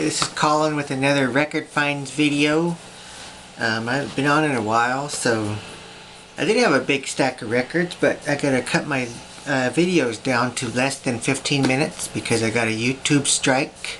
This is Colin with another record finds video. I haven't been on in a while, so I did have a big stack of records, but I gotta cut my videos down to less than 15 minutes because I got a YouTube strike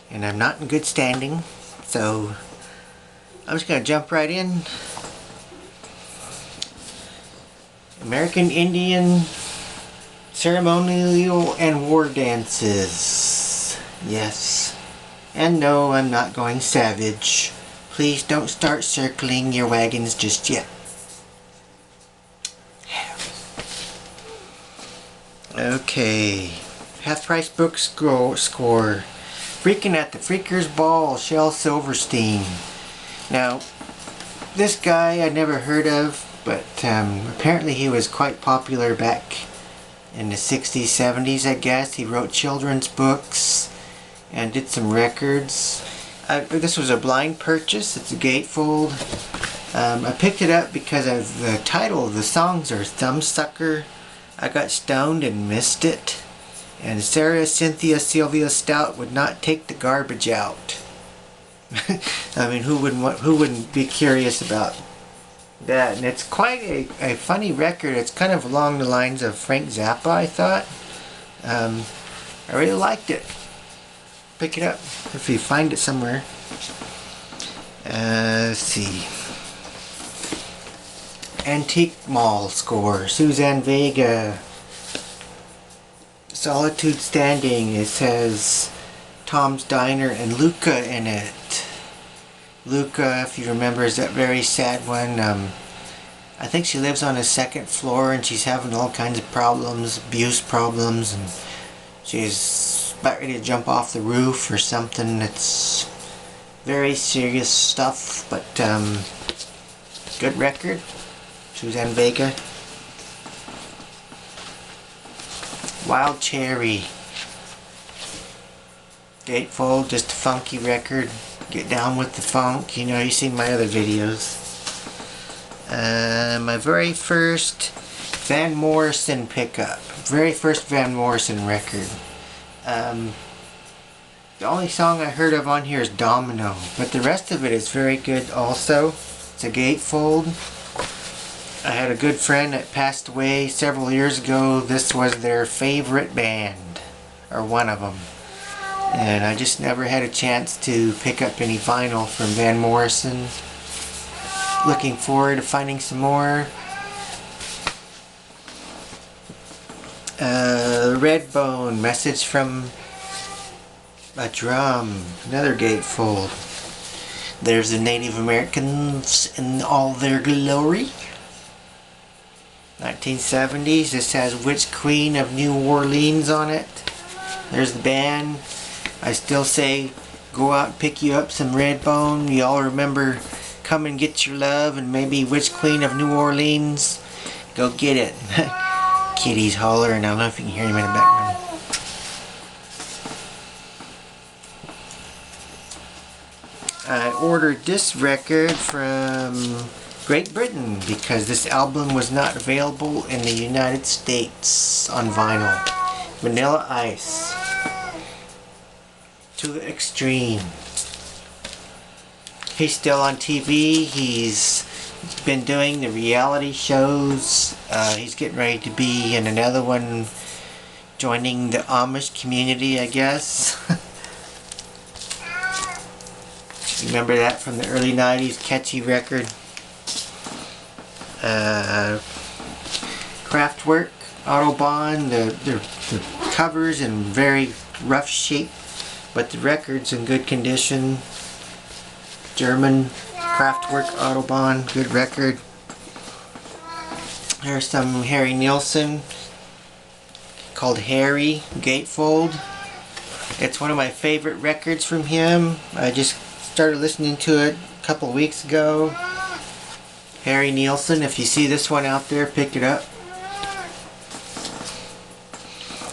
and I'm not in good standing. So I'm just gonna jump right in. American Indian ceremonial and war dances. Yes. And no, I'm not going savage. Please don't start circling your wagons just yet. Okay. Half price book score. Freaking at the Freakers Ball, Shel Silverstein. Now, this guy I never heard of, but apparently he was quite popular back in the 60s, 70s, I guess. He wrote children's books and did some records. This was a blind purchase. It's a gatefold. I picked it up because of the title of the songs are Thumbsucker, I Got Stoned and Missed It, and Sarah Cynthia Sylvia Stout Would Not Take the Garbage Out. I mean, who wouldn't be curious about that? And it's quite a funny record. It's kind of along the lines of Frank Zappa, I thought. I really liked it. Pick it up if you find it somewhere. Let's see. Antique Mall score. Suzanne Vega. Solitude Standing. It says Tom's Diner and Luca in it. Luca, if you remember, is that very sad one. I think she lives on the second floor and she's having all kinds of problems, abuse problems, and she's about ready to jump off the roof or something. It's very serious stuff, but good record. Suzanne Vega. Wild Cherry. Gatefold, just a funky record. Get down with the funk. You know, you've seen my other videos. My very first Van Morrison pickup. Very first Van Morrison record. The only song I heard of on here is Domino, but the rest of it is very good also. It's a gatefold. I had a good friend that passed away several years ago. This was their favorite band, or one of them. And I just never had a chance to pick up any vinyl from Van Morrison. Looking forward to finding some more. Redbone, Message from a Drum, another gatefold. There's the Native Americans in all their glory. 1970s, this has Witch Queen of New Orleans on it. There's the band. I still say go out and pick you up some Redbone. You all remember Come and Get Your Love and maybe Witch Queen of New Orleans? Go get it. Kitty's hollering. I don't know if you can hear him in the background. I ordered this record from Great Britain because this album was not available in the United States on vinyl. Vanilla Ice. To the Extreme. He's still on TV. He's been doing the reality shows. He's getting ready to be in another one, joining the Amish community, I guess. Remember that from the early 90s, catchy record. Kraftwerk, Autobahn, the cover's in very rough shape, but the record's in good condition. German Kraftwerk, Autobahn, good record. There's some Harry Nilsson called Harry, gatefold. It's one of my favorite records from him. I just started listening to it a couple of weeks ago. Harry Nilsson, if you see this one out there, pick it up.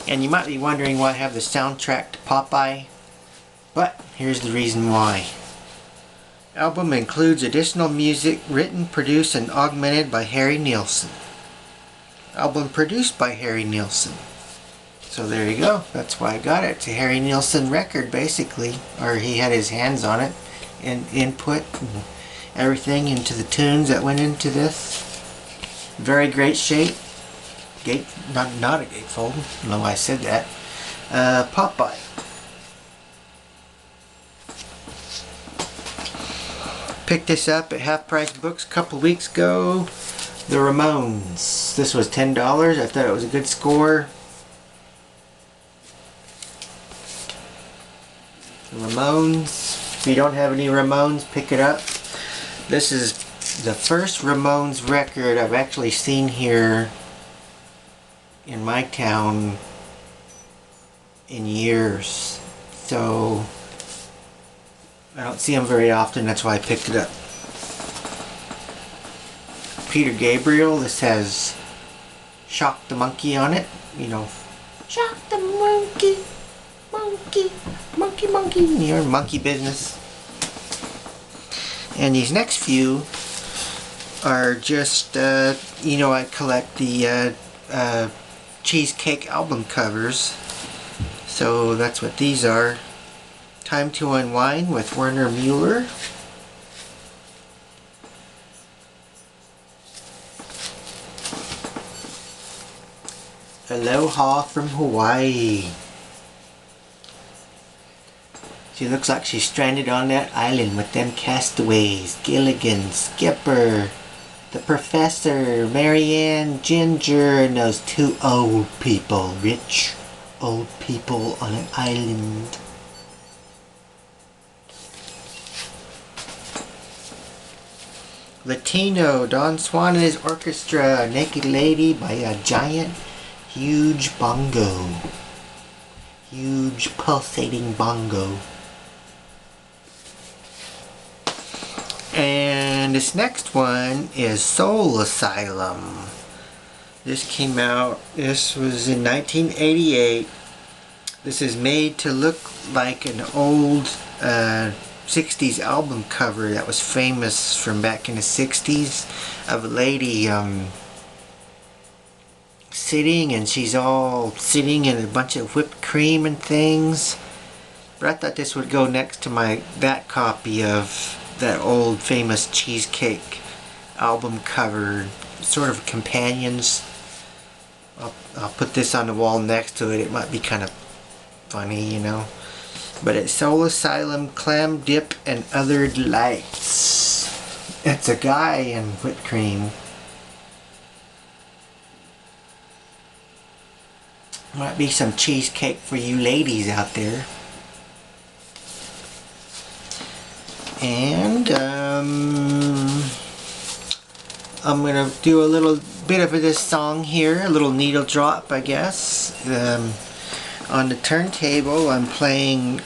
And you might be wondering why I have the soundtrack to Popeye, but here's the reason why. Album includes additional music written, produced, and augmented by Harry Nilsson. Album produced by Harry Nilsson. So there you go. That's why I got it. It's a Harry Nilsson record, basically. Or he had his hands on it. And input and everything into the tunes that went into this. Very great shape. Not a gatefold. I don't know why I said that. Popeye. Picked this up at Half Price Books a couple weeks ago. The Ramones. This was $10. I thought it was a good score. Ramones. If you don't have any Ramones, pick it up. This is the first Ramones record I've actually seen here in my town in years. So I don't see them very often, that's why I picked it up. Peter Gabriel. This has Shock the Monkey on it. You know, Shock the Monkey. Monkey, monkey, monkey, you're monkey business. And these next few are just, you know, I collect the cheesecake album covers. So that's what these are. Time to Unwind with Werner Mueller. Aloha from Hawaii. She looks like she's stranded on that island with them castaways. Gilligan, Skipper, the Professor, Marianne, Ginger, and those two old people. Rich old people on an island. Latino, Don Swan and his orchestra. Naked Lady by a giant, huge bongo. Huge pulsating bongo. And this next one is Soul Asylum. This came out, this was in 1988. This is made to look like an old 60s album cover that was famous from back in the 60s of a lady sitting, and she's all sitting in a bunch of whipped cream and things. But I thought this would go next to that copy of that old famous cheesecake album cover, sort of companions. I'll put this on the wall next to it. It might be kind of funny, you know. But it's Soul Asylum, Clam Dip, and Other Delights. It's a guy in whipped cream. Might be some cheesecake for you ladies out there. And I'm gonna do a little bit of this song here, a little needle drop, I guess. On the turntable, I'm playing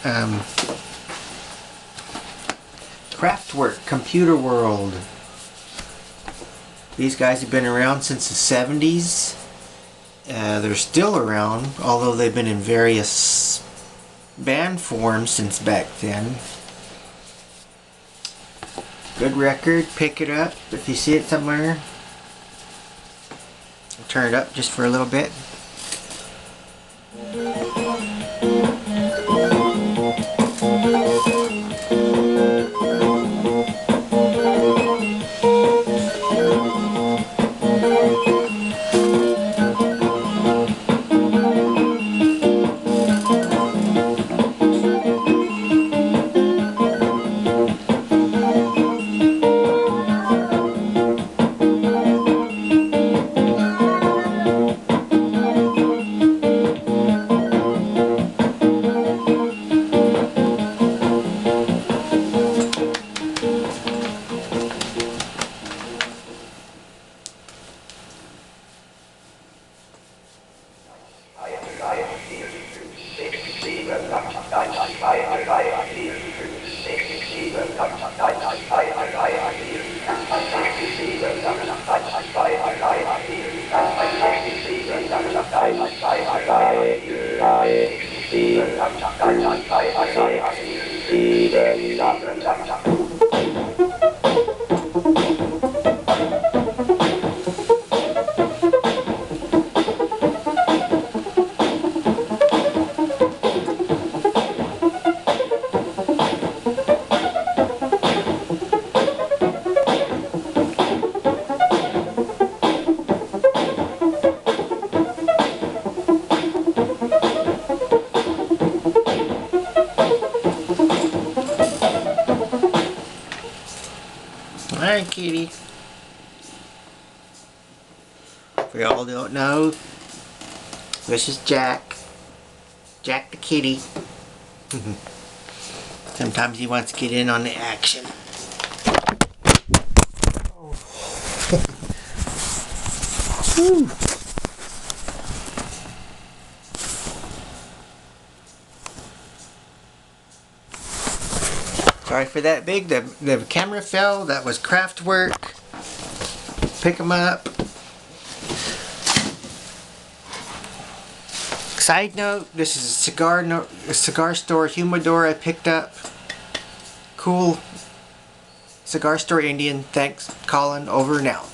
Kraftwerk, Computer World. These guys have been around since the 70s. They're still around, although they've been in various band forms since back then. Good record, pick it up if you see it somewhere. I'll turn it up just for a little bit. kitty. If we all don't know, this is Jack. Jack the kitty. Sometimes he wants to get in on the action. Whew. Sorry for that big. The camera fell. That was Kraftwerk. Pick them up. Side note, this is a cigar store humidor I picked up. Cool cigar store Indian. Thanks, Colin. Over and out.